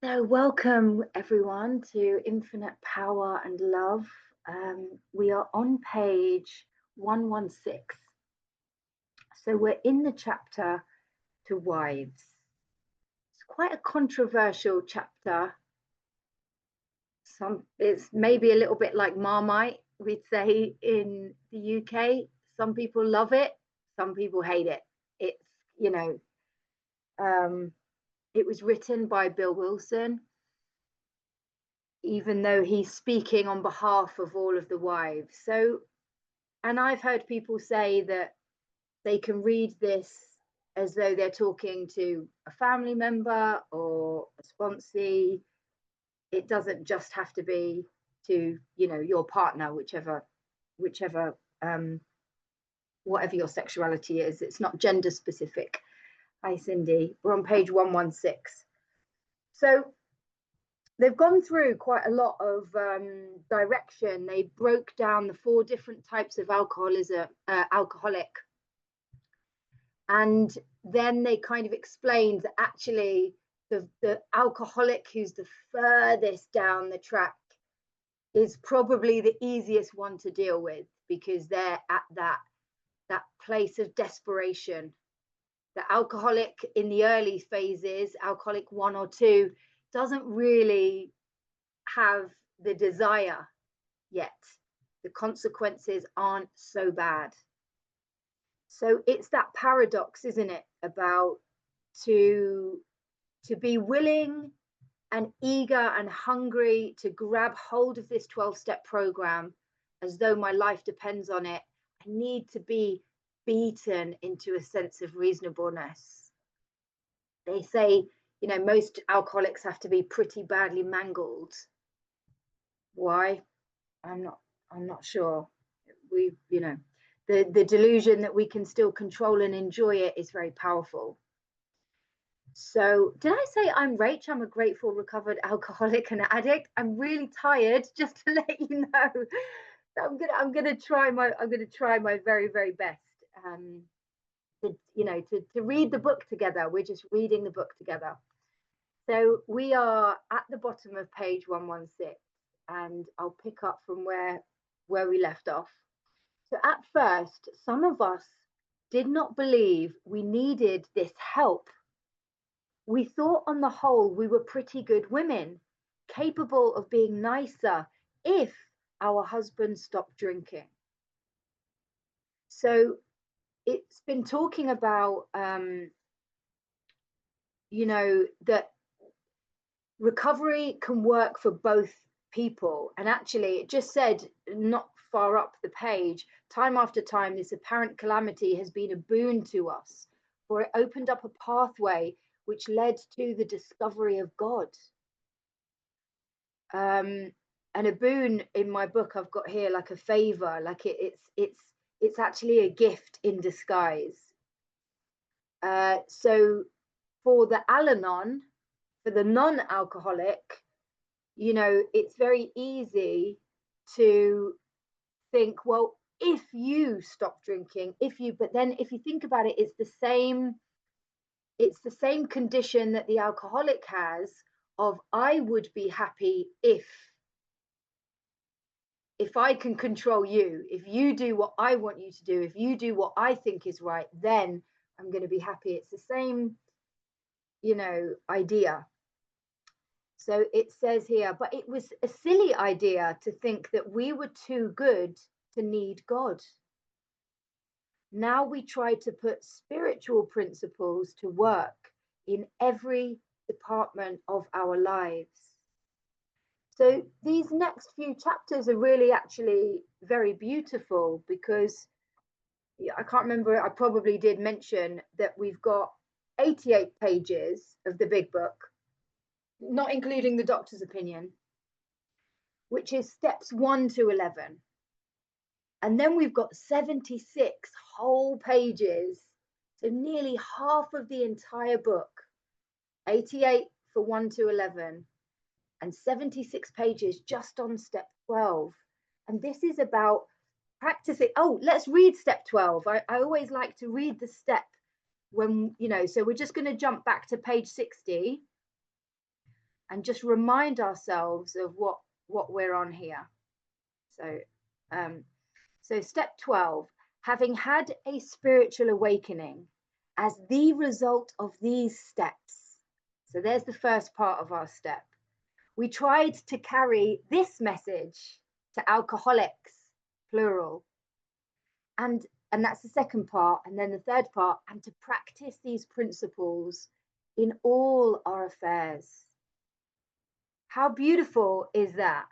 So, welcome everyone to Infinite Power and Love. We are on page 116. So, we're in the chapter to wives. It's quite a controversial chapter. It's maybe a little bit like Marmite, we'd say in the UK. Some people love it, some people hate it. It's, you know, um, it was written by Bill Wilson, even though he's speaking on behalf of all of the wives. So, and I've heard people say that they can read this as though they're talking to a family member or a sponsee. It doesn't just have to be to, your partner, whichever, whatever your sexuality is. It's not gender specific. Hi, Cindy. We're on page 116. So they've gone through quite a lot of direction. They broke down the 4 different types of alcoholic, and then they kind of explained that actually the alcoholic who's the furthest down the track is probably the easiest one to deal with, because they're at that place of desperation. The alcoholic in the early phases, alcoholic 1 or 2, doesn't really have the desire yet. The consequences aren't so bad. So it's that paradox, isn't it, about to be willing and eager and hungry to grab hold of this 12-step program as though my life depends on it. I need to be beaten into a sense of reasonableness. They say, most alcoholics have to be pretty badly mangled. Why? I'm not sure. The delusion that we can still control and enjoy it is very powerful. So, did I say I'm Rach? I'm a grateful, recovered alcoholic and addict. I'm really tired, just to let you know. So I'm gonna try my very, very best. To read the book together. We're just reading the book together. So we are at the bottom of page 116, and I'll pick up from where we left off. So at first, some of us did not believe we needed this help. We thought on the whole we were pretty good women, capable of being nicer if our husbands stopped drinking. So it's been talking about, that recovery can work for both people. And actually, it just said not far up the page, time after time, this apparent calamity has been a boon to us, for it opened up a pathway which led to the discovery of God. And a boon in my book, I've got here like a favor, like it's actually a gift in disguise. So for the Al-Anon, for the non-alcoholic, it's very easy to think, well, if you stop drinking, but then if you think about it, it's the same condition that the alcoholic has of, I would be happy if I can control you, if you do what I want you to do, if you do what I think is right, then I'm going to be happy. It's the same, idea. So it says here, but it was a silly idea to think that we were too good to need God. Now we try to put spiritual principles to work in every department of our lives. So these next few chapters are really actually very beautiful, because I can't remember, I probably did mention that we've got 88 pages of the big book, not including the doctor's opinion, which is steps 1 to 11. And then we've got 76 whole pages, so nearly half of the entire book, 88 for 1 to 11, and 76 pages just on step 12. And this is about practicing. Oh, let's read step 12. I always like to read the step when, so we're just going to jump back to page 60. and just remind ourselves of what we're on here. So step 12, having had a spiritual awakening as the result of these steps. So there's the first part of our step. We tried to carry this message to alcoholics, plural. And that's the second part. And then the third part, and to practice these principles in all our affairs. How beautiful is that?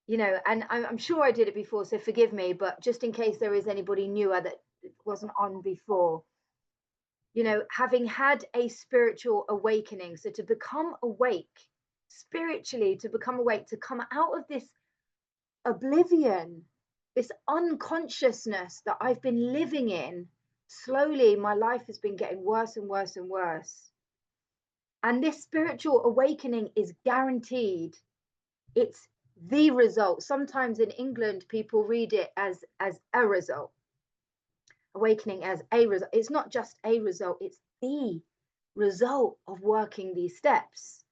You know, and I'm sure I did it before, so forgive me, but just in case there is anybody newer that wasn't on before, you know, having had a spiritual awakening, so to become awake spiritually, to become awake, to come out of this oblivion, this unconsciousness that I've been living in. Slowly my life has been getting worse and worse and worse, and this spiritual awakening is guaranteed. It's the result. Sometimes in England people read it as a result, awakening as a result. It's not just a result, it's the result of working these steps.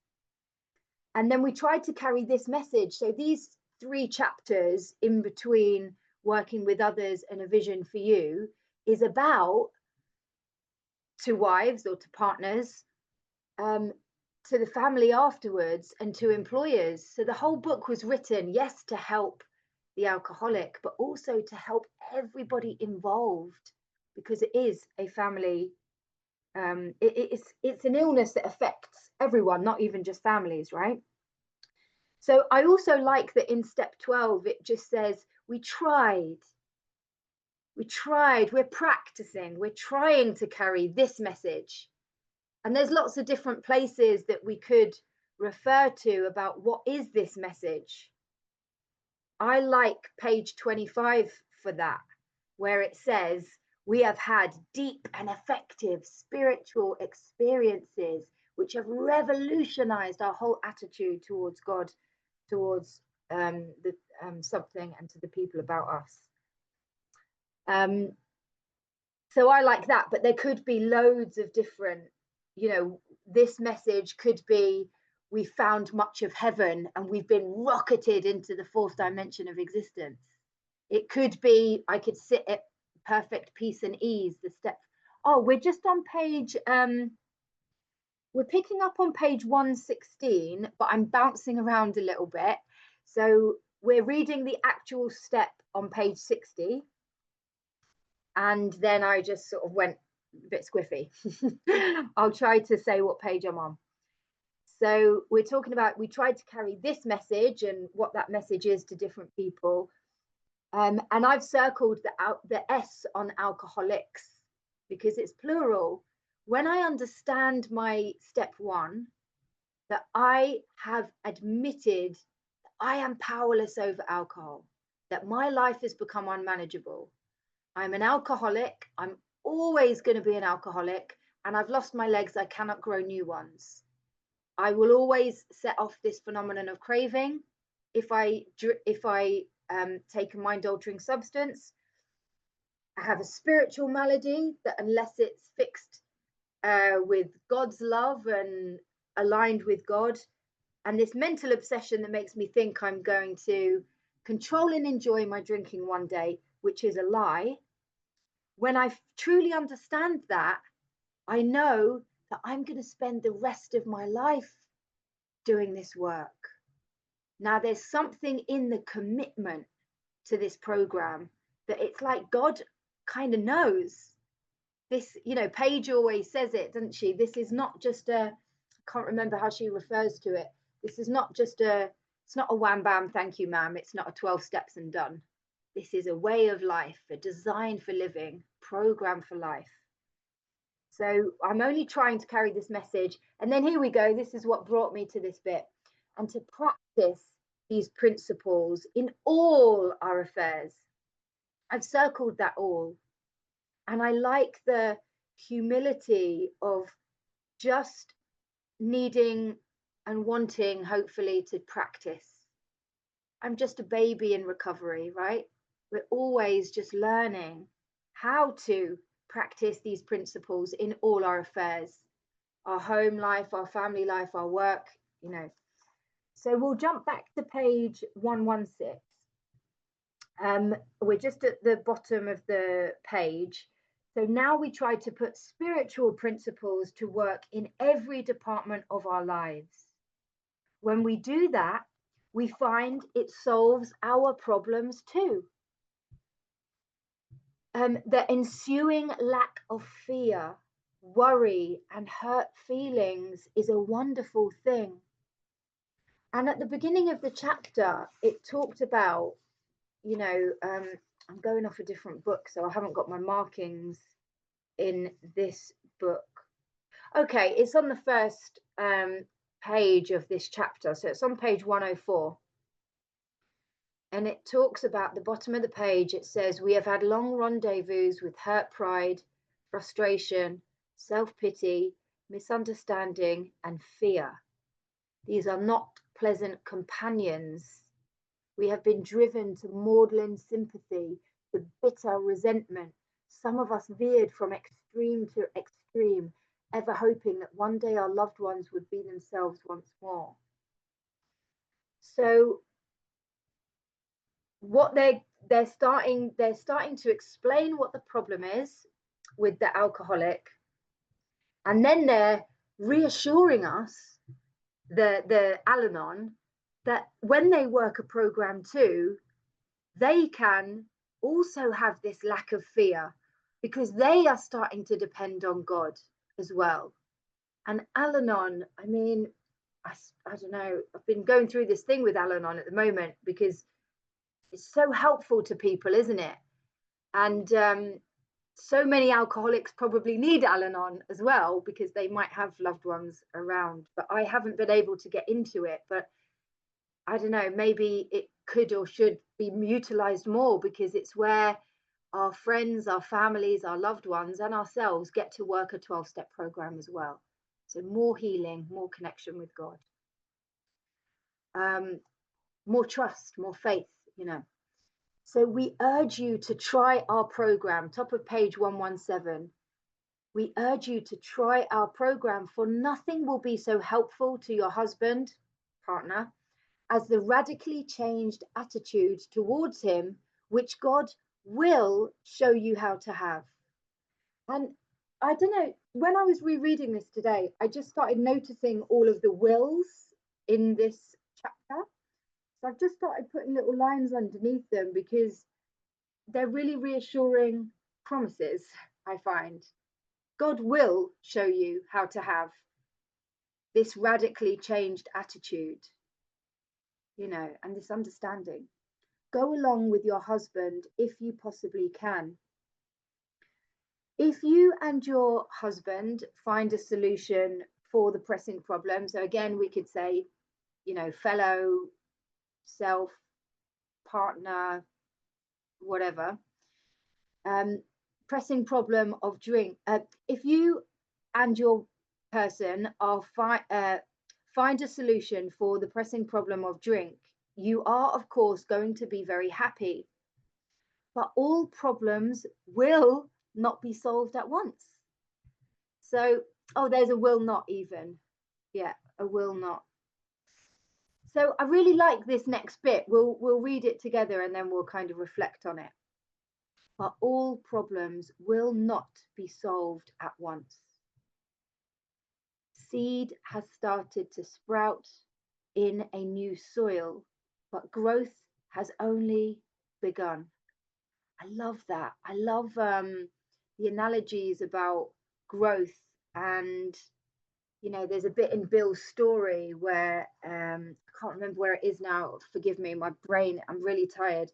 And then we try to carry this message. So these 3 chapters in between working with others and a vision for you is about to wives or to partners, to the family afterwards, and to employers. So the whole book was written, yes, to help the alcoholic, but also to help everybody involved, because it is a family. It's an illness that affects everyone, not even just families, right? So I also like that in step 12 it just says we're practicing, we're trying to carry this message. And there's lots of different places that we could refer to about what is this message. I like page 25 for that, where it says, we have had deep and effective spiritual experiences which have revolutionized our whole attitude towards God, towards something, and to the people about us. So I like that, but there could be loads of different, you know, this message could be, we found much of heaven and we've been rocketed into the 4th dimension of existence. It could be, I could sit at perfect peace and ease, the step. Oh, we're just on page, we're picking up on page 116, but I'm bouncing around a little bit. So we're reading the actual step on page 60. And then I just sort of went a bit squiffy. I'll try to say what page I'm on. So we're talking about, we tried to carry this message and what that message is to different people. And I've circled the S on alcoholics because it's plural. When I understand my step 1, that I have admitted that I am powerless over alcohol, that my life has become unmanageable. I'm an alcoholic. I'm always going to be an alcoholic, and I've lost my legs. I cannot grow new ones. I will always set off this phenomenon of craving if I take a mind-altering substance. I have a spiritual malady that, unless it's fixed with God's love and aligned with God, and this mental obsession that makes me think I'm going to control and enjoy my drinking one day, which is a lie. When I truly understand that, I know that I'm going to spend the rest of my life doing this work. Now, there's something in the commitment to this program that it's like God kind of knows this. You know, Paige always says it, doesn't she? This is not just I can't remember how she refers to it. This is not just it's not a wham bam, thank you, ma'am. It's not a 12 steps and done. This is a way of life, a design for living, program for life. So I'm only trying to carry this message. And then here we go. This is what brought me to this bit. And to practice these principles in all our affairs. I've circled that all. And I like the humility of just needing and wanting, hopefully, to practice. I'm just a baby in recovery, right? We're always just learning how to practice these principles in all our affairs. our home life, our family life, our work, you know. So we'll jump back to page 116. We're just at the bottom of the page. So now we try to put spiritual principles to work in every department of our lives. When we do that, we find it solves our problems too. The ensuing lack of fear, worry, and hurt feelings is a wonderful thing. And at the beginning of the chapter, it talked about, you know, I'm going off a different book, so I haven't got my markings in this book. Okay, it's on the first page of this chapter. So it's on page 104. And it talks about the bottom of the page. It says, we have had long rendezvous with hurt pride, frustration, self-pity, misunderstanding, and fear. These are not pleasant companions. We have been driven to maudlin sympathy, to bitter resentment. Some of us veered from extreme to extreme, ever hoping that one day our loved ones would be themselves once more. So what they're starting to explain what the problem is with the alcoholic, and then they're reassuring us, the Al-Anon, that when they work a program too, they can also have this lack of fear because they are starting to depend on God as well. And Al-Anon, I mean, I don't know, I've been going through this thing with Al-Anon at the moment because it's so helpful to people, isn't it? And so many alcoholics probably need Al-Anon as well because they might have loved ones around, but I haven't been able to get into it. But I don't know, maybe it could or should be utilized more because it's where our friends, our families, our loved ones, and ourselves get to work a 12-step program as well. So more healing, more connection with God, more trust, more faith, you know. So we urge you to try our program, top of page 117. We urge you to try our program, for nothing will be so helpful to your husband, partner, as the radically changed attitude towards him, which God will show you how to have. And I don't know, when I was rereading this today, I just started noticing all of the wills in this chapter. So I've just started putting little lines underneath them because they're really reassuring promises, I find. God will show you how to have this radically changed attitude, you know, and this understanding. Go along with your husband if you possibly can. If you and your husband find a solution for the pressing problem, so again, we could say, you know, fellow, self, partner, whatever, pressing problem of drink. If you and your person are find a solution for the pressing problem of drink, you are, of course, going to be very happy. But all problems will not be solved at once. So, oh, there's a will not even. Yeah, a will not. So I really like this next bit. We'll read it together and then we'll kind of reflect on it. But all problems will not be solved at once. Seed has started to sprout in a new soil, but growth has only begun. I love that. I love the analogies about growth. And, you know, there's a bit in Bill's story where I can't remember where it is now. Forgive me, my brain, I'm really tired.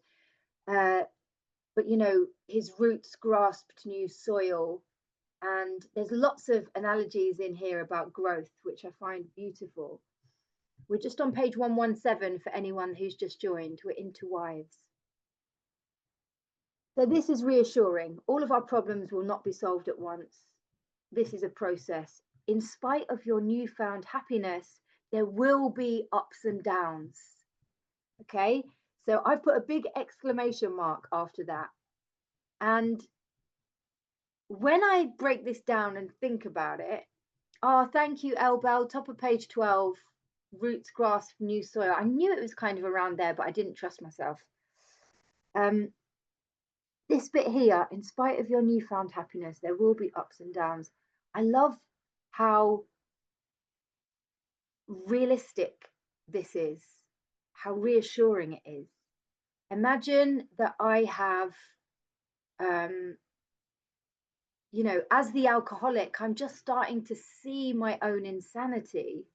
But, you know, his roots grasped new soil. And there's lots of analogies in here about growth, which I find beautiful. We're just on page 117 for anyone who's just joined. We're into wives. So this is reassuring. All of our problems will not be solved at once. This is a process. In spite of your newfound happiness, there will be ups and downs. Okay, so I've put a big exclamation mark after that. And when I break this down and think about it, Oh, thank you, Elbel. Top of page 12. Roots grasp new soil. I knew it was kind of around there, but I didn't trust myself. This bit here, in spite of your newfound happiness, there will be ups and downs. I love how realistic this is, how reassuring it is. Imagine that I have, you know, as the alcoholic, I'm just starting to see my own insanity.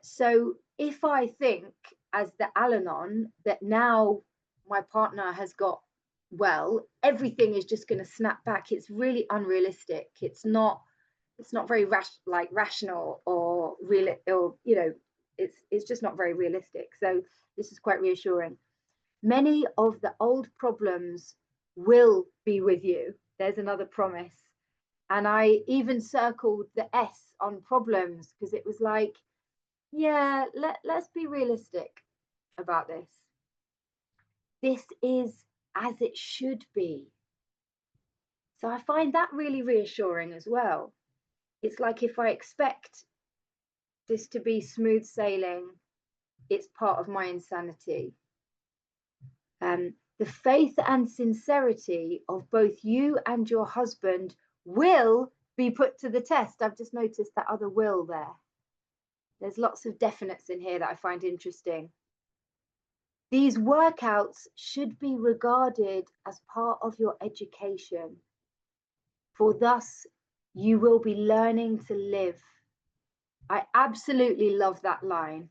So if I think, as the Al-Anon, that now my partner has got well, everything is just going to snap back. It's really unrealistic. It's not very rational or real, or you know, it's just not very realistic. So this is quite reassuring. Many of the old problems will be with you. There's another promise. And I even circled the S on problems because it was like, yeah, let's be realistic about this. This is as it should be. So I find that really reassuring as well. It's like if I expect this to be smooth sailing, it's part of my insanity. The faith and sincerity of both you and your husband will be put to the test. I've just noticed that other will there. There's lots of definites in here that I find interesting. These workouts should be regarded as part of your education, for thus you will be learning to live. I absolutely love that line.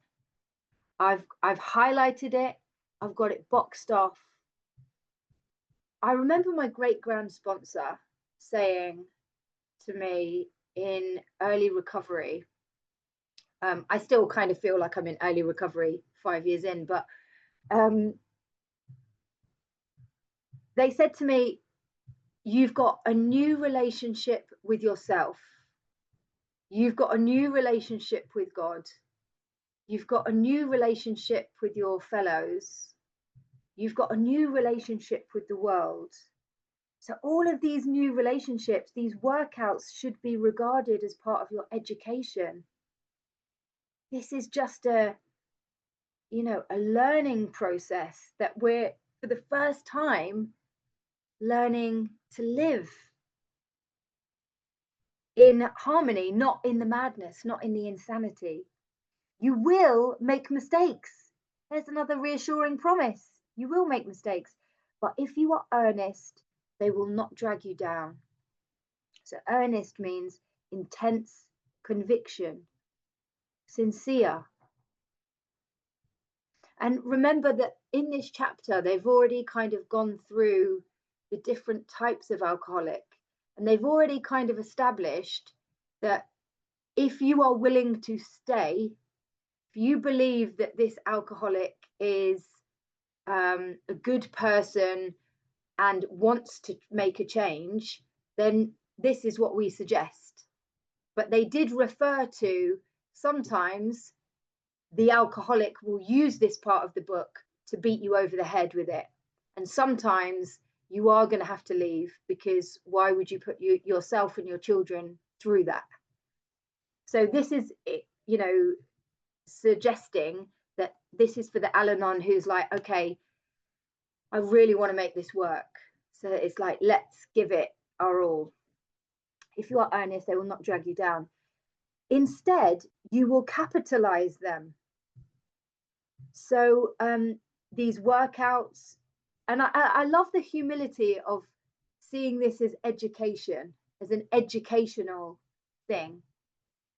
I've highlighted it. I've got it boxed off. I remember my great-grand sponsor saying to me in early recovery, I still kind of feel like I'm in early recovery 5 years in, but they said to me, you've got a new relationship with yourself. You've got a new relationship with God. You've got a new relationship with your fellows. You've got a new relationship with the world. So all of these new relationships, these workouts should be regarded as part of your education. This is just a learning process that we're, for the first time, learning to live in harmony, not in the madness, not in the insanity. You will make mistakes. There's another reassuring promise. You will make mistakes, but if you are earnest, they will not drag you down. So earnest means intense conviction, sincere. And remember that in this chapter, they've already kind of gone through the different types of alcoholic, and they've already kind of established that if you are willing to stay, if you believe that this alcoholic is a good person and wants to make a change, then this is what we suggest. But they did refer to sometimes the alcoholic will use this part of the book to beat you over the head with it. And sometimes you are going to have to leave, because why would you put yourself and your children through that? So this is, suggesting that this is for the Al-Anon who's like, okay, I really want to make this work. So it's like, let's give it our all. If you are earnest, they will not drag you down. Instead, you will capitalize them. So these workouts, and I love the humility of seeing this as education, as an educational thing.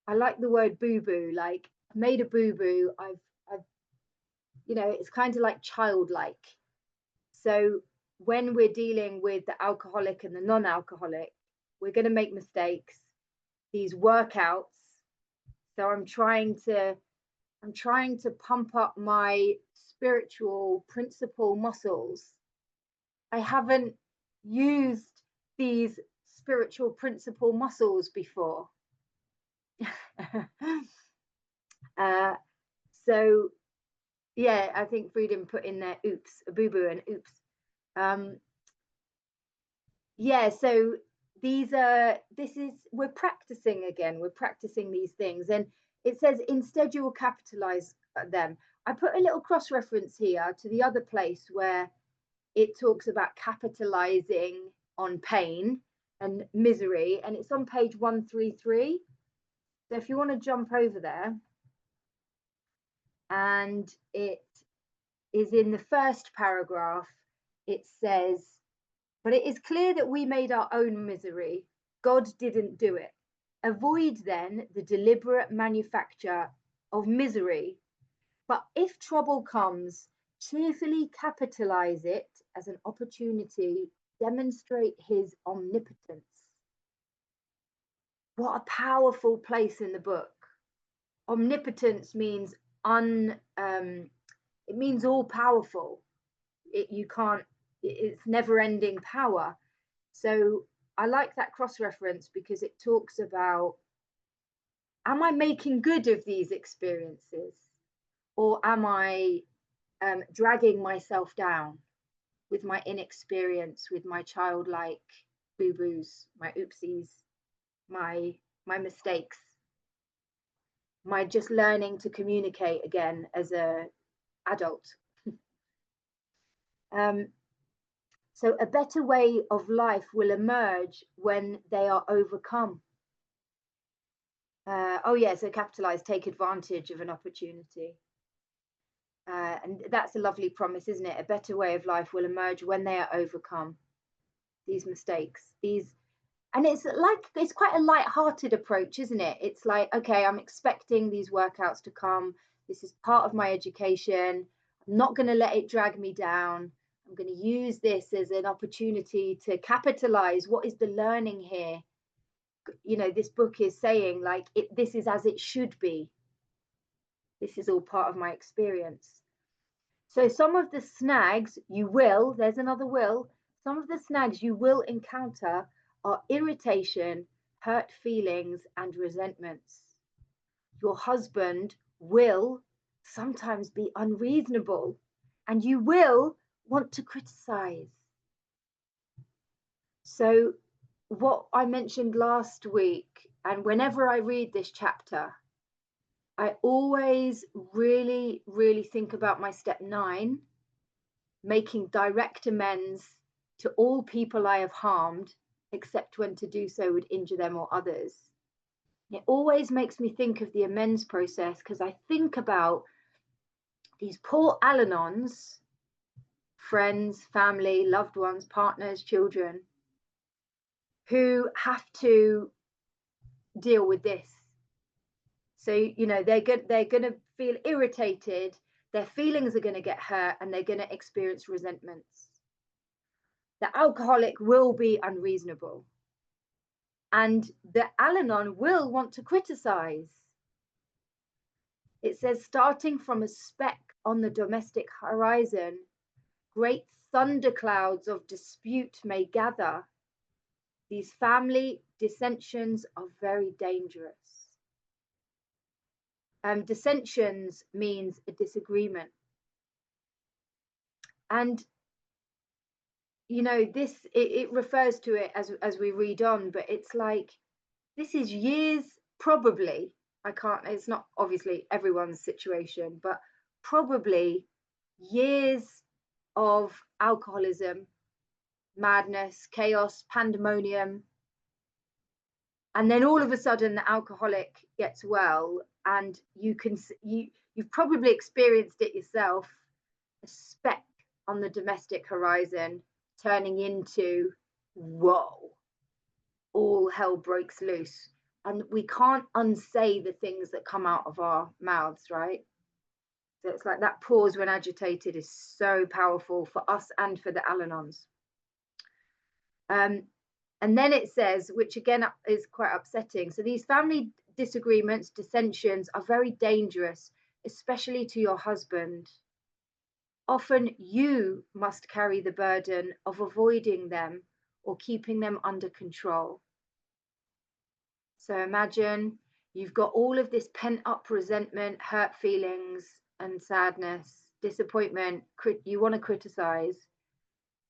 I like the word boo-boo, like I've made a boo-boo, I've it's kind of like childlike. So when we're dealing with the alcoholic and the non-alcoholic, we're going to make mistakes. These workouts, so I'm trying to pump up my spiritual principle muscles. I haven't used these spiritual principle muscles before. So yeah, I think Freedom put in there, oops, a boo-boo and oops. Yeah, so we're practicing again, we're practicing these things. And it says instead you will capitalize them. I put a little cross reference here to the other place where it talks about capitalizing on pain and misery, and it's on page 133. So if you want to jump over there, and it is in the first paragraph, it says, but it is clear that we made our own misery. God didn't do it. Avoid then the deliberate manufacture of misery. But if trouble comes, cheerfully capitalize it as an opportunity to demonstrate his omnipotence. What a powerful place in the book. Omnipotence means it means all powerful. It's never ending power. So I like that cross reference because it talks about, am I making good of these experiences, or am I dragging myself down with my inexperience, with my childlike boo-boos, my oopsies, my mistakes, my just learning to communicate again as a adult. So a better way of life will emerge when they are overcome. Oh yeah, so capitalize, take advantage of an opportunity. And that's a lovely promise, isn't it? A better way of life will emerge when they are overcome. These mistakes, and it's quite a light-hearted approach, isn't it? It's like, okay, I'm expecting these workouts to come. This is part of my education. I'm not going to let it drag me down. I'm going to use this as an opportunity to capitalize. What is the learning here? You know, this book is saying, like, this is as it should be. This is all part of my experience. So some of the snags there's another will, some of the snags you will encounter are irritation, hurt feelings, and resentments. Your husband will sometimes be unreasonable, and you will want to criticize. So what I mentioned last week, and whenever I read this chapter, I always really, really think about my step 9, making direct amends to all people I have harmed, except when to do so would injure them or others. It always makes me think of the amends process, because I think about these poor Al-Anons, friends, family, loved ones, partners, children, who have to deal with this. So, you know, they're going to feel irritated, their feelings are going to get hurt, and they're going to experience resentments. The alcoholic will be unreasonable, and the Al-Anon will want to criticize. It says, starting from a speck on the domestic horizon, great thunderclouds of dispute may gather. These family dissensions are very dangerous. Dissensions means a disagreement. And, you know, this, it refers to it as we read on, but it's like, this is years, probably, it's not obviously everyone's situation, but probably years of alcoholism, madness, chaos, pandemonium. And then all of a sudden the alcoholic gets well, and you've probably experienced it yourself, a speck on the domestic horizon turning into, whoa, all hell breaks loose. And we can't unsay the things that come out of our mouths, right? So it's like that pause when agitated is so powerful for us and for the Al-Anons. And then it says, which again is quite upsetting, so these family disagreements, dissensions are very dangerous, especially to your husband. Often you must carry the burden of avoiding them or keeping them under control. So imagine you've got all of this pent up resentment, hurt feelings and sadness, disappointment, you want to criticize,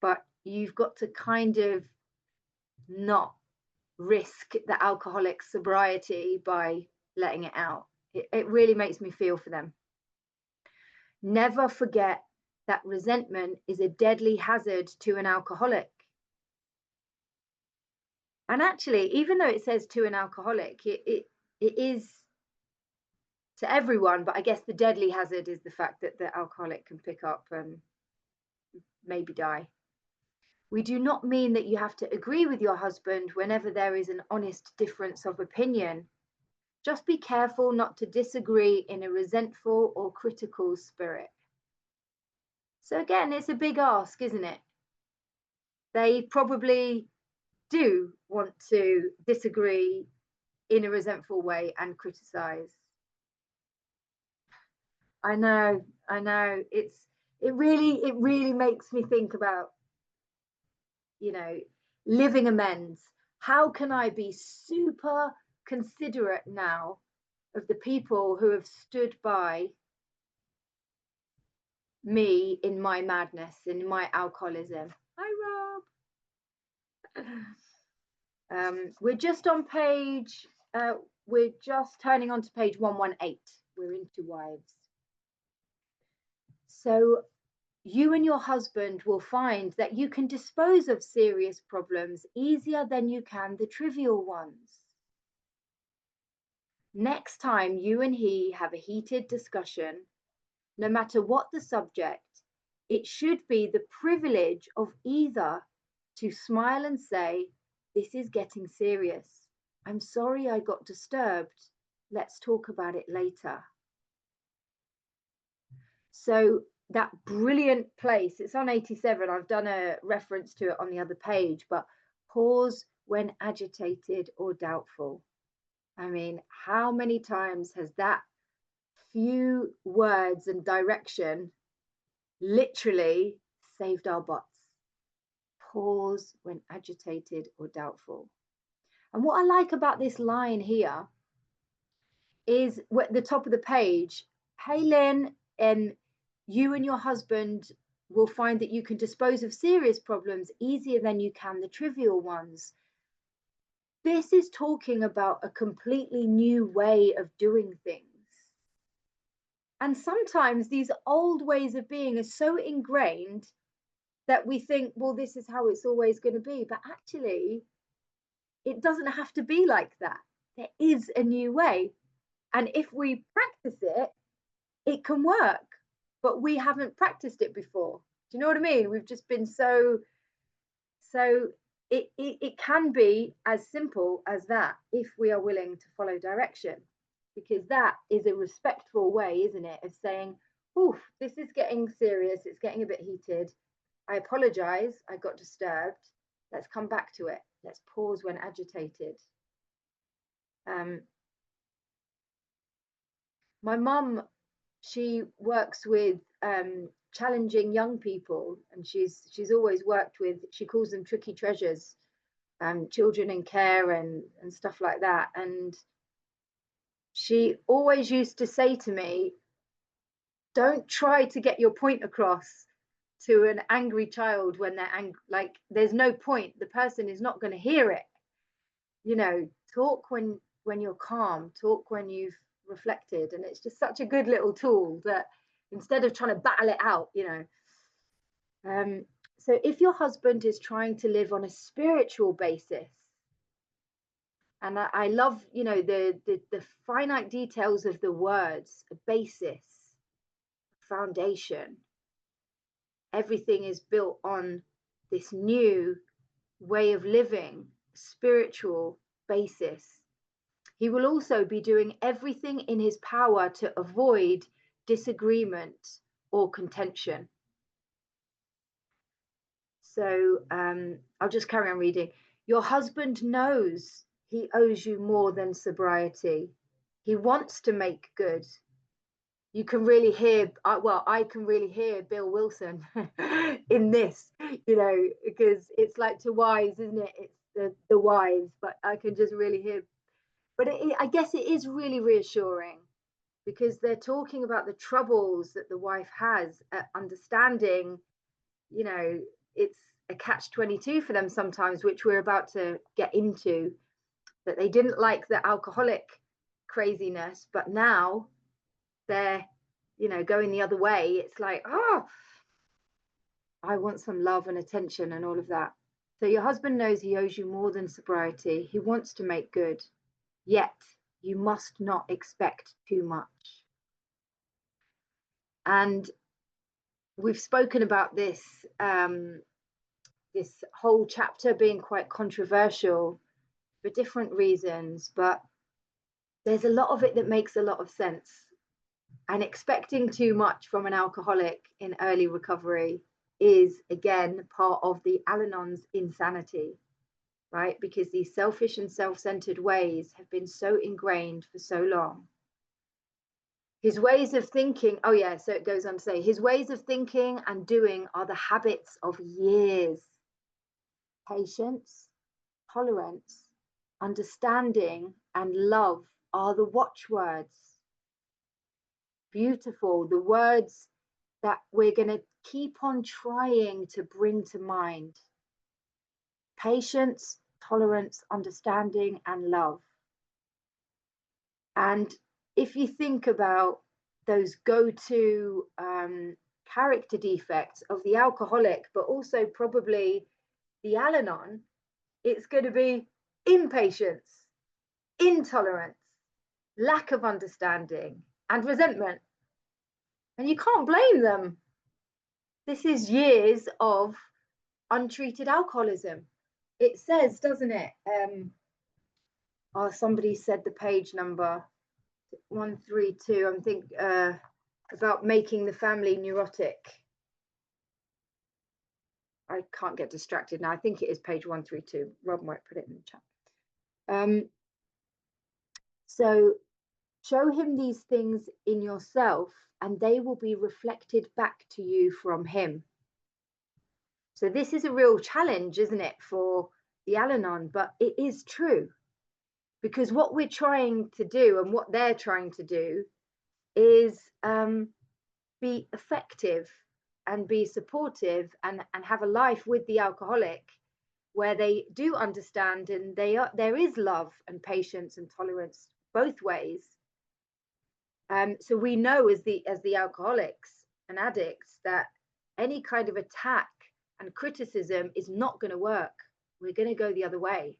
but you've got to kind of not risk the alcoholic's sobriety by letting it out. It really makes me feel for them. Never forget that resentment is a deadly hazard to an alcoholic. And actually, even though it says to an alcoholic, it is to everyone, but I guess the deadly hazard is the fact that the alcoholic can pick up and maybe die. We do not mean that you have to agree with your husband whenever there is an honest difference of opinion. Just be careful not to disagree in a resentful or critical spirit. So again, it's a big ask, isn't it? They probably do want to disagree in a resentful way and criticize. I know. It really makes me think about, living amends. How can I be super considerate now of the people who have stood by me in my madness, in my alcoholism? Hi, Rob. We're just on page, we're just turning on to page 118. We're into wives. So you and your husband will find that you can dispose of serious problems easier than you can the trivial ones. Next time you and he have a heated discussion, no matter what the subject, it should be the privilege of either to smile and say, "This is getting serious. I'm sorry I got disturbed. Let's talk about it later." So that brilliant place, it's on 87. I've done a reference to it on the other page, but pause when agitated or doubtful. I mean, how many times has that few words and direction literally saved our butts? Pause when agitated or doubtful. And what I like about this line here is at the top of the page, "Hey Lynn, you and your husband will find that you can dispose of serious problems easier than you can the trivial ones." This is talking about a completely new way of doing things. And sometimes these old ways of being are so ingrained that we think, well, this is how it's always going to be. But actually, it doesn't have to be like that. There is a new way. And if we practice it, it can work. But we haven't practiced it before. Do you know what I mean? We've just been so it can be as simple as that if we are willing to follow direction, because that is a respectful way, isn't it, of saying, "Oof, this is getting serious, it's getting a bit heated. I apologize, I got disturbed. Let's come back to it. Let's pause when agitated." My mum, she works with challenging young people, and she's always worked with, she calls them tricky treasures, children in care and stuff like that. And she always used to say to me, "Don't try to get your point across to an angry child when they're angry. Like, there's no point. The person is not going to hear it. Talk when you're calm, talk when you've reflected." And it's just such a good little tool that instead of trying to battle it out, so if your husband is trying to live on a spiritual basis, and I love, the finite details of the words, a basis, foundation, everything is built on this new way of living, spiritual basis. He will also be doing everything in his power to avoid disagreement or contention. So I'll just carry on reading. Your husband knows he owes you more than sobriety. He wants to make good. You can really hear, I can really hear Bill Wilson in this, because it's like to wives, isn't it? It's the wives, but I can just really hear. But I guess it is really reassuring, because they're talking about the troubles that the wife has at understanding, it's a catch-22 for them sometimes, which we're about to get into that they didn't like the alcoholic craziness, but now they're, going the other way. It's like, oh, I want some love and attention and all of that. So your husband knows he owes you more than sobriety. He wants to make good, yet you must not expect too much. And we've spoken about this, this whole chapter being quite controversial for different reasons, but there's a lot of it that makes a lot of sense. And expecting too much from an alcoholic in early recovery is, again, part of the Al-Anon's insanity, right? Because these selfish and self-centered ways have been so ingrained for so long. His ways of thinking, oh yeah, so it goes on to say, his ways of thinking and doing are the habits of years. Patience, tolerance, understanding, and love are the watchwords. Beautiful, the words that we're going to keep on trying to bring to mind. Patience, tolerance, understanding, and love. And if you think about those go-to character defects of the alcoholic, but also probably the Al-Anon, it's going to be impatience, intolerance, lack of understanding, and resentment. And you can't blame them. This is years of untreated alcoholism. It says, doesn't it? Somebody said the page number 132. I'm thinking about making the family neurotic. I can't get distracted now. I think it is page 132. Rob might put it in the chat. So show him these things in yourself, and they will be reflected back to you from him. So this is a real challenge, isn't it, for the Al-Anon? But it is true, because what we're trying to do and what they're trying to do is be effective and be supportive and have a life with the alcoholic where they do understand, and there is love and patience and tolerance both ways. So we know as the alcoholics and addicts that any kind of attack and criticism is not going to work. We're going to go the other way.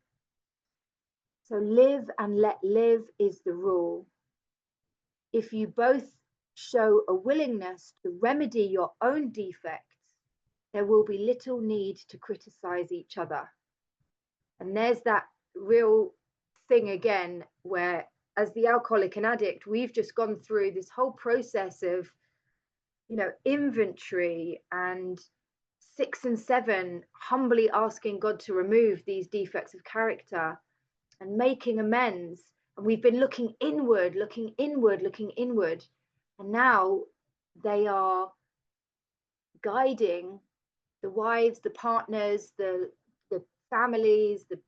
So live and let live is the rule. If you both show a willingness to remedy your own defects, there will be little need to criticize each other. And there's that real thing again, where as the alcoholic and addict, we've just gone through this whole process of, inventory and 6 and 7, humbly asking God to remove these defects of character and making amends. And we've been looking inward. And now they are guiding the wives, the partners, the families, the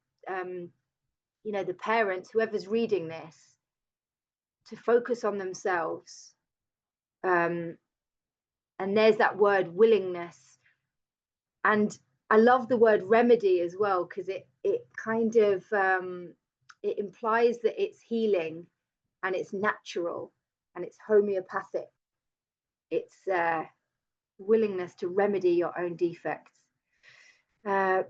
parents, whoever's reading this, to focus on themselves. And there's that word willingness. And I love the word remedy as well, because it kind of it implies that it's healing and it's natural and it's homeopathic. It's willingness to remedy your own defects. And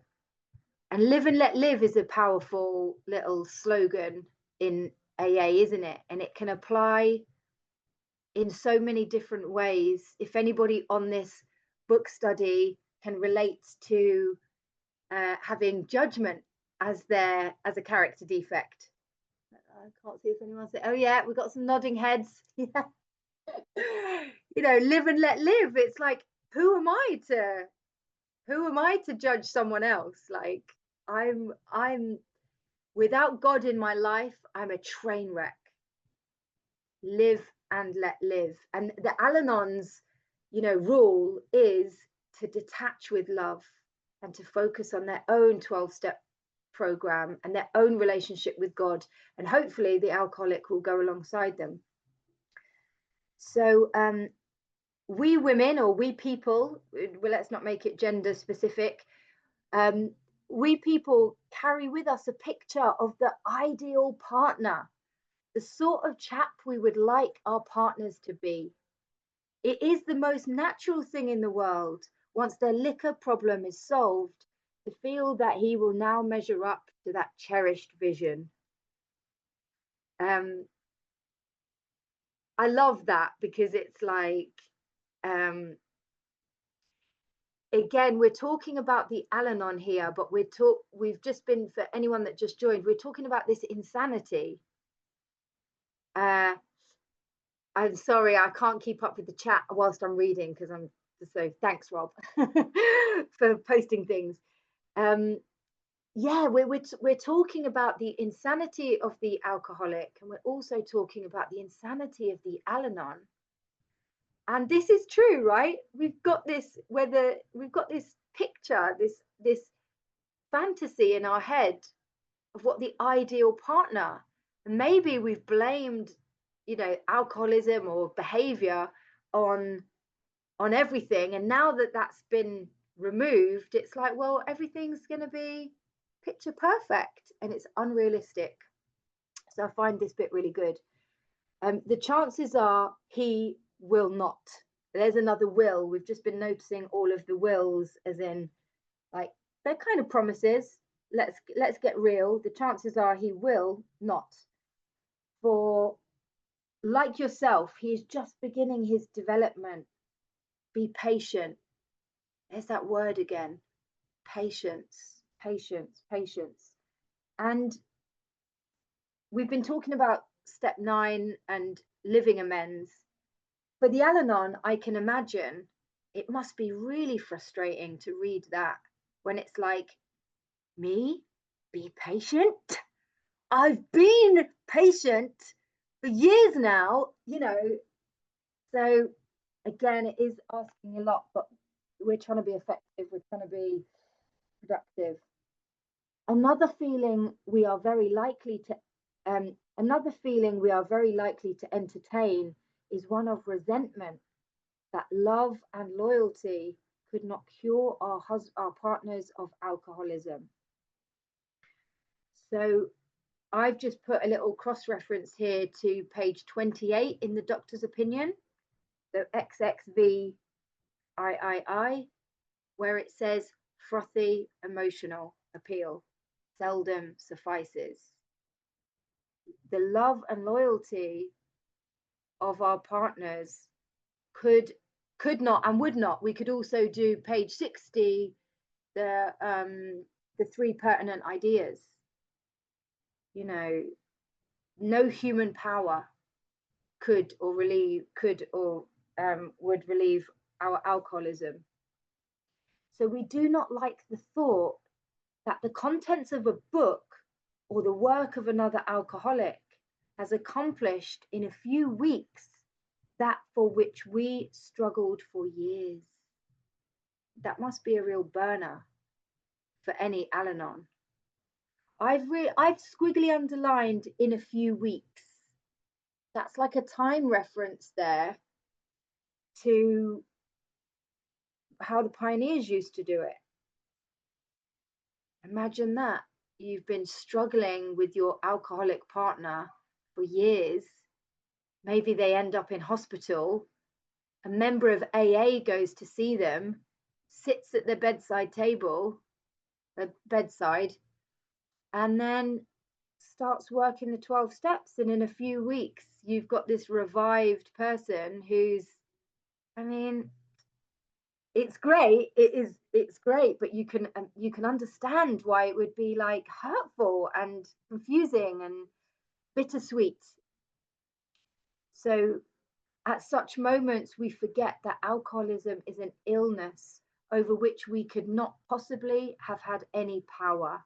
live and let live is a powerful little slogan in AA, isn't it? And it can apply in so many different ways. If anybody on this book study can relate to having judgment as a character defect. I can't see if anyone said, oh yeah, we've got some nodding heads. Yeah. Live and let live. It's like, who am I to judge someone else? Like, I'm without God in my life, I'm a train wreck. Live and let live. And the Al-Anon's, rule is to detach with love and to focus on their own 12-step program and their own relationship with God. And hopefully the alcoholic will go alongside them. So we women, or we people, well, let's not make it gender specific, we people carry with us a picture of the ideal partner, the sort of chap we would like our partners to be. It is the most natural thing in the world, once their liquor problem is solved, to feel that he will now measure up to that cherished vision. I love that, because it's like, again, we're talking about the Al-Anon here, but we've just been, for anyone that just joined, we're talking about this insanity. I'm sorry, I can't keep up with the chat whilst I'm reading, because I'm so, thanks Rob for posting things. Yeah, we're talking about the insanity of the alcoholic, and we're also talking about the insanity of the Al-Anon. And this is true, right? We've got this, we've got this picture, this fantasy in our head of what the ideal partner, and maybe we've blamed, you know, alcoholism or behavior on everything, and now that that's been removed, it's like, well, everything's going to be picture perfect, and it's unrealistic. So I find this bit really good. The chances are he will not. There's another will. We've just been noticing all of the wills, as in, like, they're kind of promises. Let's get real. The chances are he will not. For, like yourself, he is just beginning his development. Be patient. There's that word again. Patience, patience, patience. And we've been talking about step 9 and living amends. For the Al-Anon, I can imagine it must be really frustrating to read that, when it's like, me? Be patient? I've been patient for years now, you know. So again, it is asking a lot, but we're trying to be effective, we're trying to be productive. Another feeling we are very likely to entertain is one of resentment, that love and loyalty could not cure our partners of alcoholism. So I've just put a little cross reference here to page 28 in the doctor's opinion, the XXVIII, where it says frothy emotional appeal seldom suffices. The love and loyalty of our partners could not and would not. We could also do page 60, the 3 pertinent ideas. You know, no human power would relieve our alcoholism. So we do not like the thought that the contents of a book or the work of another alcoholic has accomplished in a few weeks that for which we struggled for years. That must be a real burner for any Al-Anon. I've squiggly underlined in a few weeks. That's like a time reference there to how the pioneers used to do it. Imagine that. You've been struggling with your alcoholic partner for years. Maybe they end up in hospital. A member of AA goes to see them, sits at the bedside, and then starts working the 12 steps. And in a few weeks, you've got this revived person who's, I mean, it's great. It's great, but you can understand why it would be like hurtful and confusing and bittersweet. So at such moments, we forget that alcoholism is an illness over which we could not possibly have had any power.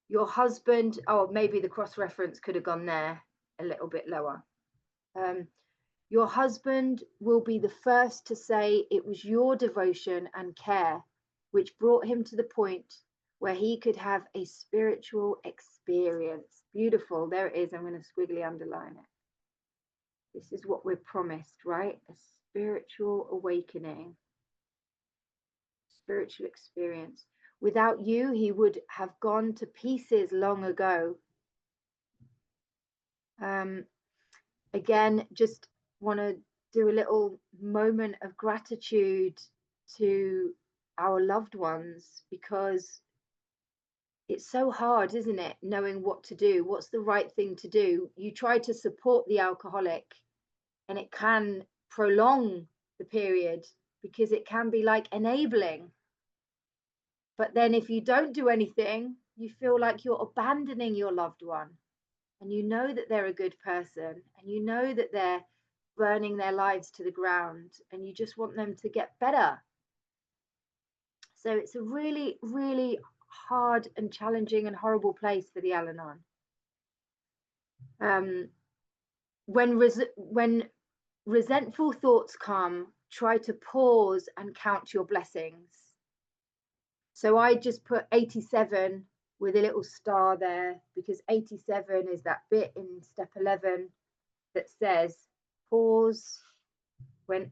Your husband, oh, maybe the cross reference could have gone there a little bit lower. Your husband will be the first to say it was your devotion and care which brought him to the point where he could have a spiritual experience. Beautiful. There it is. I'm going to squiggly underline it. This is what we're promised, right? A spiritual awakening, spiritual experience. Without you, he would have gone to pieces long ago. Again, just want to do a little moment of gratitude to our loved ones, because it's so hard, isn't it? Knowing what to do, what's the right thing to do. You try to support the alcoholic, and it can prolong the period because it can be like enabling. But then if you don't do anything, you feel like you're abandoning your loved one. And you know that they're a good person, and you know that they're burning their lives to the ground, and you just want them to get better. So it's a really, really hard and challenging and horrible place for the Al-Anon. When resentful thoughts come, try to pause and count your blessings. So I just put 87 with a little star there, because 87 is that bit in step 11 that says pause when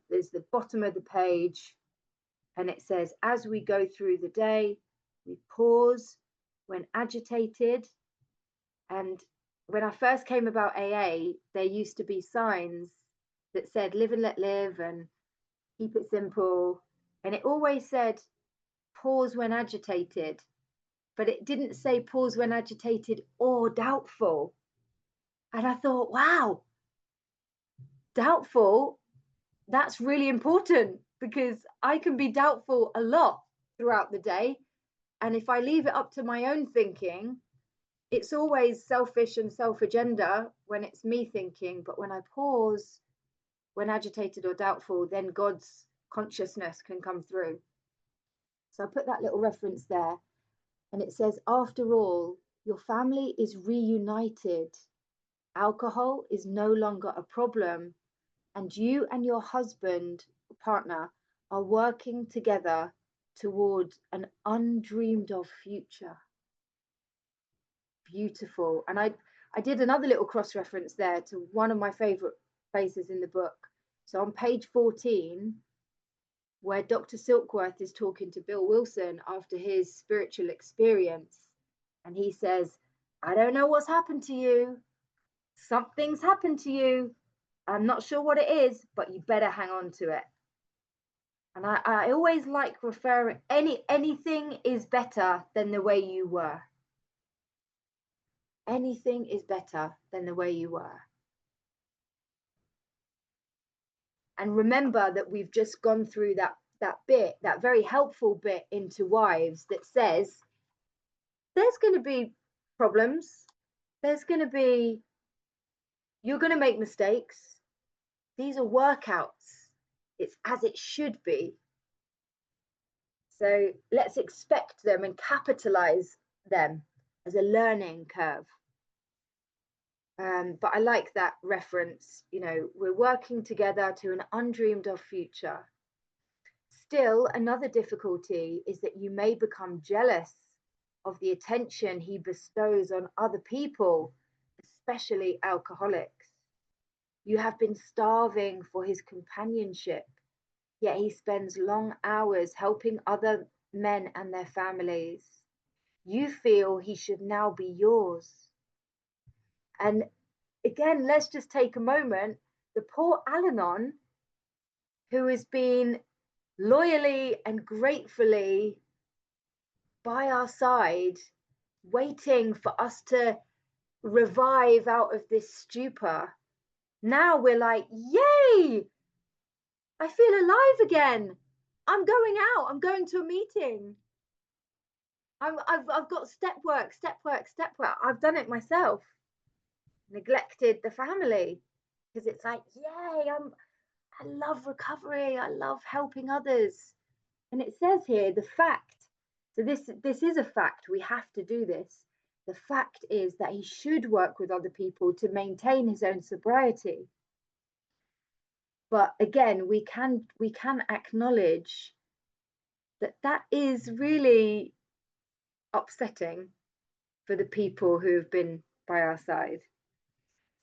there's the bottom of the page, and it says, as we go through the day, we pause when agitated. And when I first came about AA, there used to be signs that said live and let live and keep it simple. And it always said pause when agitated, but it didn't say pause when agitated or doubtful. And I thought, wow, doubtful, that's really important, because I can be doubtful a lot throughout the day. And if I leave it up to my own thinking, it's always selfish and self-agenda when it's me thinking. But when I pause, when agitated or doubtful, then God's consciousness can come through. So I put that little reference there. And it says, after all, your family is reunited. Alcohol is no longer a problem. And you and your husband or partner are working together toward an undreamed of future. Beautiful. And I did another little cross reference there to one of my favorite places in the book. So on page 14, where Dr. Silkworth is talking to Bill Wilson after his spiritual experience, and he says, I don't know what's happened to you. Something's happened to you. I'm not sure what it is, but you better hang on to it. And I always like referring, anything is better than the way you were. Anything is better than the way you were. And remember that we've just gone through that bit, that very helpful bit into Wives, that says there's going to be problems. There's going to be, you're going to make mistakes. These are workouts. It's as it should be. So let's expect them and capitalize them as a learning curve. But I like that reference, you know, we're working together to an undreamed of future. Still, another difficulty is that you may become jealous of the attention he bestows on other people, especially alcoholics. You have been starving for his companionship, yet he spends long hours helping other men and their families. You feel he should now be yours. And again, let's just take a moment. The poor Al-Anon, who has been loyally and gratefully by our side, waiting for us to revive out of this stupor. Now we're like, yay, I feel alive again. I'm going out. I'm going to a meeting. I've got step work. I've done it myself. Neglected the family, because it's like, yay, I love recovery. I love helping others. And it says here, the fact, so this is a fact, we have to do this. The fact is that he should work with other people to maintain his own sobriety. But again, we can acknowledge that is really upsetting for the people who have been by our side.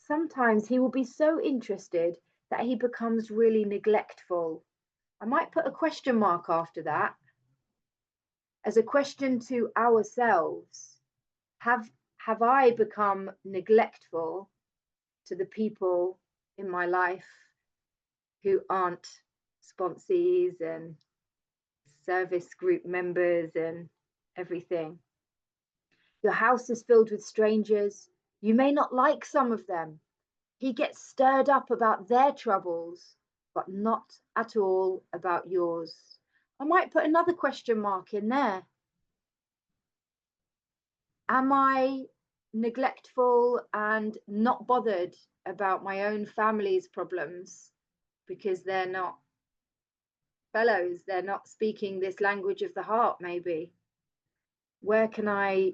Sometimes he will be so interested that he becomes really neglectful. I might put a question mark after that. as a question to ourselves, have I become neglectful to the people in my life who aren't sponsees and service group members and everything? Your house is filled with strangers. You may not like some of them. He gets stirred up about their troubles, but not at all about yours. I might put another question mark in there. Am I neglectful and not bothered about my own family's problems because they're not fellows? They're not speaking this language of the heart, maybe. Where can I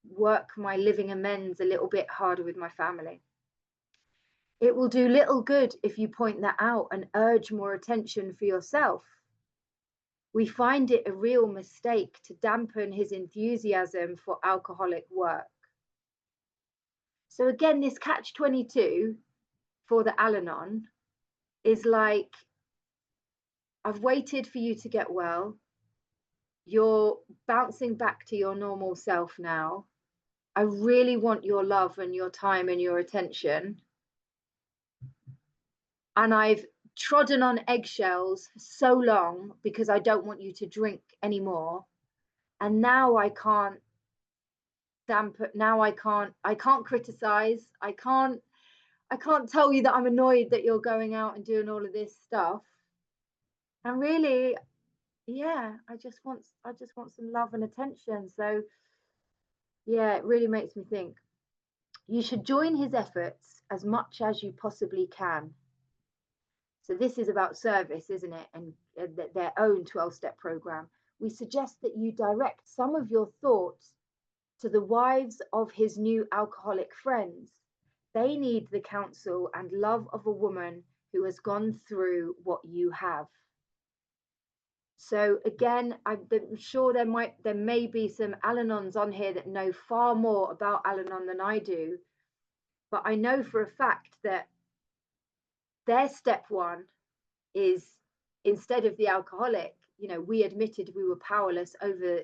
work my living amends a little bit harder with my family? It will do little good if you point that out and urge more attention for yourself. We find it a real mistake to dampen his enthusiasm for alcoholic work. So again, this catch-22 for the Al-Anon is like, I've waited for you to get well. You're bouncing back to your normal self now. I really want your love and your time and your attention. And I've trodden on eggshells for so long because I don't want you to drink anymore. And now I can't dampen, now I can't criticize. I can't tell you that I'm annoyed that you're going out and doing all of this stuff. And really, yeah, I just want some love and attention. So yeah, it really makes me think. You should join his efforts as much as you possibly can. So this is about service, isn't it? And their own 12-step program. We suggest that you direct some of your thoughts to the wives of his new alcoholic friends. They need the counsel and love of a woman who has gone through what you have. So again, I'm sure there may be some Al-Anons on here that know far more about Al-Anon than I do, but I know for a fact that their step one is, instead of the alcoholic, we admitted we were powerless over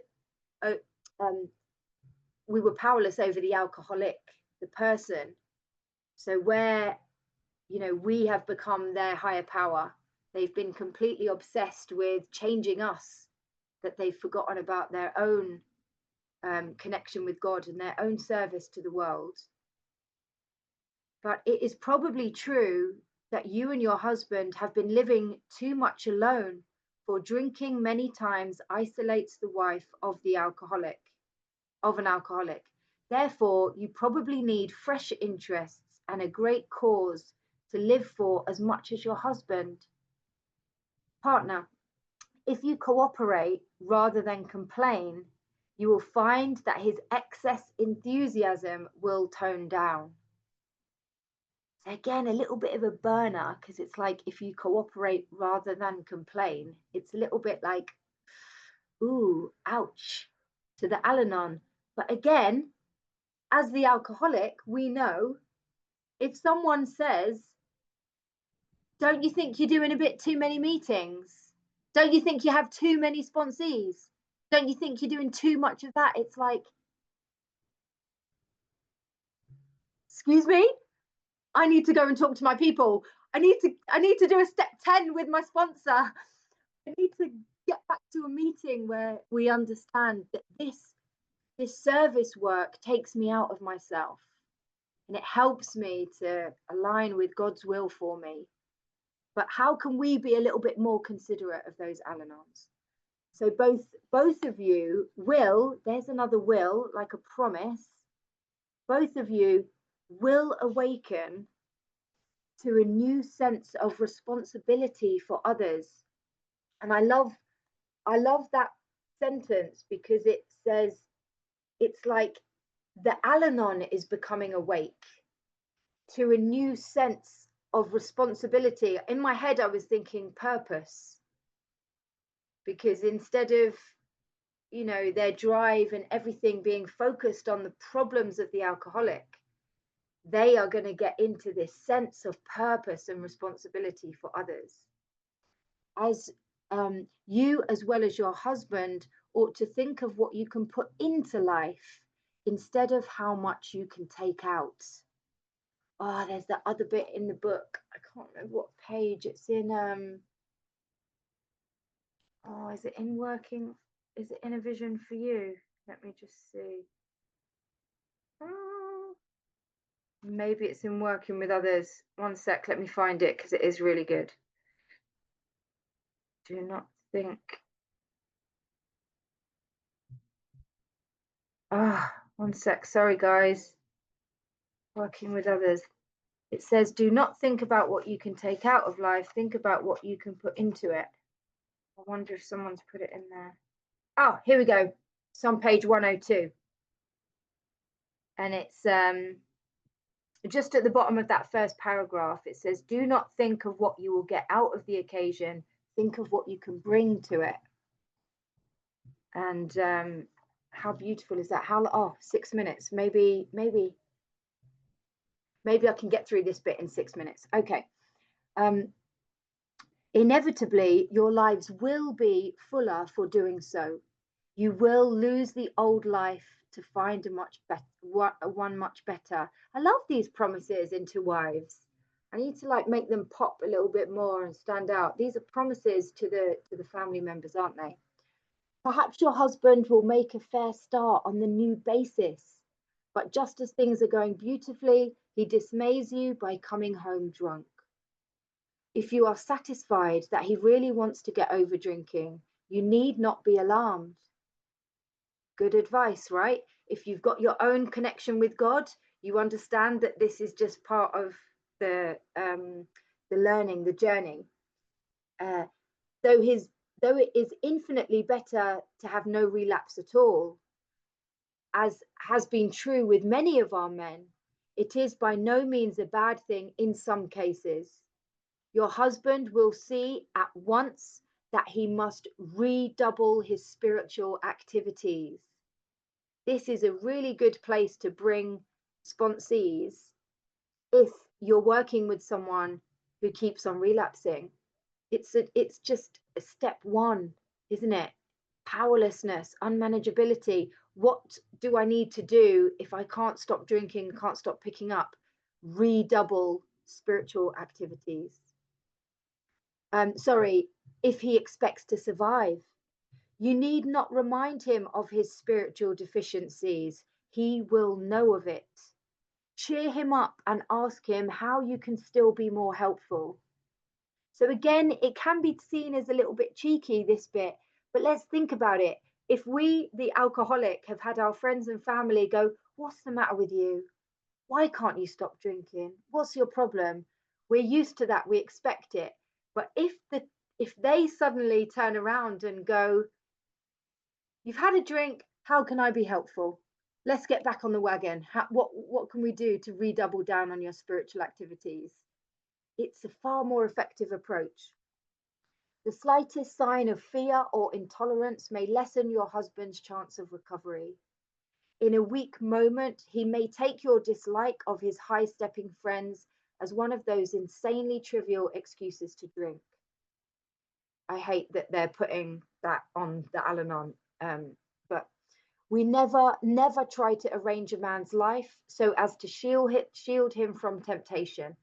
the alcoholic, the person. So where we have become their higher power, they've been completely obsessed with changing us, that they've forgotten about their own connection with God and their own service to the world. But it is probably true that you and your husband have been living too much alone, for drinking many times isolates the wife of an alcoholic. Therefore, you probably need fresh interests and a great cause to live for as much as your husband. Partner, if you cooperate rather than complain, you will find that his excess enthusiasm will tone down. So again, a little bit of a burner, because it's like, if you cooperate rather than complain, it's a little bit like, ooh, ouch, to the Al-Anon. But again, as the alcoholic, we know if someone says, don't you think you're doing a bit too many meetings? Don't you think you have too many sponsees? Don't you think you're doing too much of that? It's like, excuse me, I need to go and talk to my people. I need to do a step 10 with my sponsor. I need to get back to a meeting where we understand that this service work takes me out of myself, and it helps me to align with God's will for me. But how can we be a little bit more considerate of those Al-Anons? So both of you will, there's another will, like a promise, both of you will awaken to a new sense of responsibility for others. And I love that sentence, because it says, it's like the Al-Anon is becoming awake to a new sense of responsibility. In my head, I was thinking purpose, because instead of their drive and everything being focused on the problems of the alcoholic, they are going to get into this sense of purpose and responsibility for others. As you, as well as your husband, ought to think of what you can put into life instead of how much you can take out. Oh, there's the other bit in the book. I can't remember what page it's in. Oh, is it in working? Is it in a vision for you? Let me just see. Oh, maybe it's in working with others. One sec, let me find it because it is really good. Do not think. Ah, one sec. Sorry, guys. Working with others. It says, do not think about what you can take out of life. Think about what you can put into it. I wonder if someone's put it in there. Oh, here we go. It's on page 102. And it's just at the bottom of that first paragraph. It says, do not think of what you will get out of the occasion. Think of what you can bring to it. And how beautiful is that? Oh, 6 minutes. Maybe I can get through this bit in 6 minutes. Okay. Inevitably, your lives will be fuller for doing so. You will lose the old life to find a much better one much better. I love these promises into wives. I need to like make them pop a little bit more and stand out. These are promises to the family members, aren't they? Perhaps your husband will make a fair start on the new basis, but just as things are going beautifully, he dismays you by coming home drunk. If you are satisfied that he really wants to get over drinking, you need not be alarmed. Good advice, right? If you've got your own connection with God, you understand that this is just part of the learning, the journey. Though it is infinitely better to have no relapse at all, as has been true with many of our men, it is by no means a bad thing in some cases. Your husband will see at once that he must redouble his spiritual activities. This is a really good place to bring sponsees if you're working with someone who keeps on relapsing. It's just a step one, isn't it? Powerlessness, unmanageability. What do I need to do if I can't stop drinking, can't stop picking up? Redouble spiritual activities. If he expects to survive. You need not remind him of his spiritual deficiencies. He will know of it. Cheer him up and ask him how you can still be more helpful. So again, it can be seen as a little bit cheeky, this bit, but let's think about it. If we, the alcoholic, have had our friends and family go, what's the matter with you? Why can't you stop drinking? What's your problem? We're used to that. We expect it. But if they suddenly turn around and go, you've had a drink, how can I be helpful? Let's get back on the wagon. What can we do to redouble down on your spiritual activities? It's a far more effective approach. The slightest sign of fear or intolerance may lessen your husband's chance of recovery. In a weak moment, he may take your dislike of his high-stepping friends as one of those insanely trivial excuses to drink. I hate that they're putting that on the Al-Anon, but we never try to arrange a man's life so as to shield him from temptation.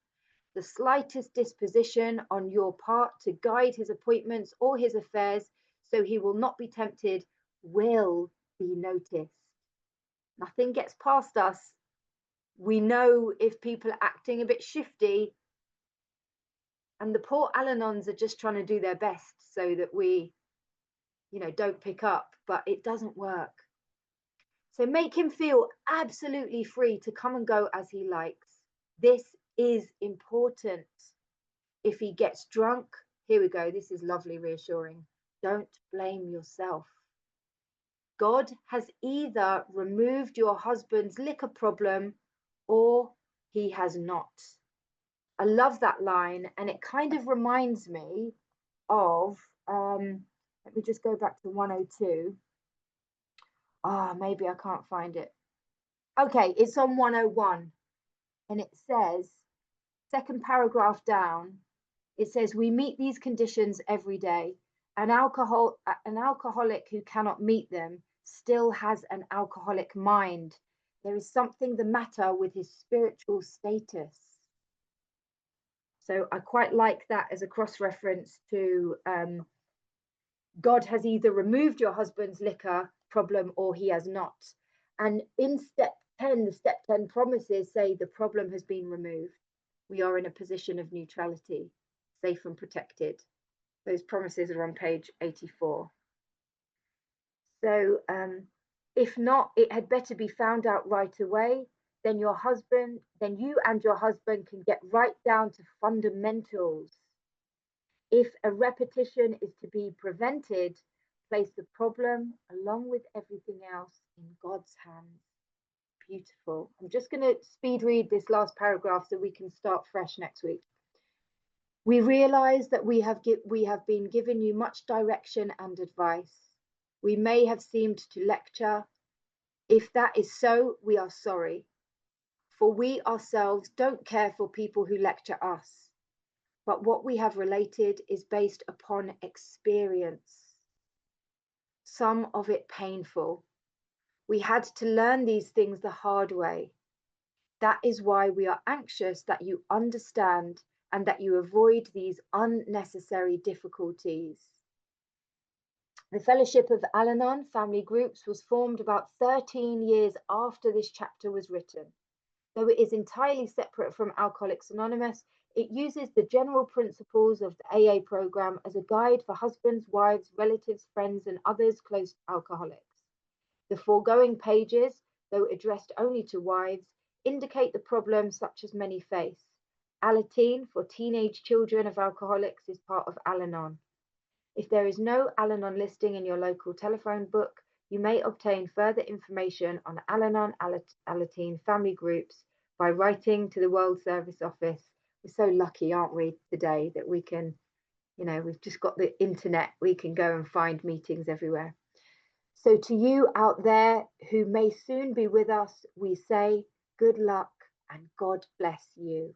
The slightest disposition on your part to guide his appointments or his affairs so he will not be tempted will be noticed. Nothing gets past us. We know if people are acting a bit shifty, and the poor Al-Anons are just trying to do their best so that we, don't pick up, but it doesn't work. So make him feel absolutely free to come and go as he likes. This is important. If he gets drunk, here we go. This is lovely, reassuring. Don't blame yourself. God has either removed your husband's liquor problem or he has not. I love that line, and it kind of reminds me of, let me just go back to 102. Maybe I can't find it. Okay, it's on 101, and it says, second paragraph down, it says, we meet these conditions every day. An alcoholic who cannot meet them still has an alcoholic mind. There is something the matter with his spiritual status. So I quite like that as a cross reference to God has either removed your husband's liquor problem or he has not. And in step 10, the step 10 promises say the problem has been removed. We are in a position of neutrality, safe and protected. Those promises are on page 84. So if not, it had better be found out right away. Then you and your husband can get right down to fundamentals. If a repetition is to be prevented, place the problem along with everything else in God's hands. Beautiful. I'm just going to speed read this last paragraph so we can start fresh next week. We realize that we have been given you much direction and advice. We may have seemed to lecture. If that is so, we are sorry. For we ourselves don't care for people who lecture us. But what we have related is based upon experience, some of it painful. We had to learn these things the hard way. That is why we are anxious that you understand and that you avoid these unnecessary difficulties. The Fellowship of Al-Anon family groups was formed about 13 years after this chapter was written. Though it is entirely separate from Alcoholics Anonymous, it uses the general principles of the AA program as a guide for husbands, wives, relatives, friends, and others close to alcoholics. The foregoing pages, though addressed only to wives, indicate the problems such as many face. Alateen for teenage children of alcoholics is part of Al-Anon. If there is no Al-Anon listing in your local telephone book, you may obtain further information on Al-Anon Alateen family groups by writing to the World Service Office. We're so lucky, aren't we, today that we can, we've just got the internet, we can go and find meetings everywhere. So to you out there who may soon be with us, we say good luck and God bless you.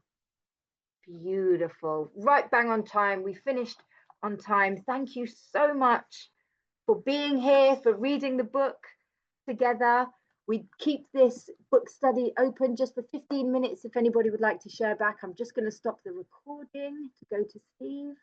Beautiful. Right bang on time. We finished on time. Thank you so much for being here, for reading the book together. We keep this book study open just for 15 minutes if anybody would like to share back. I'm just going to stop the recording to go to Steve.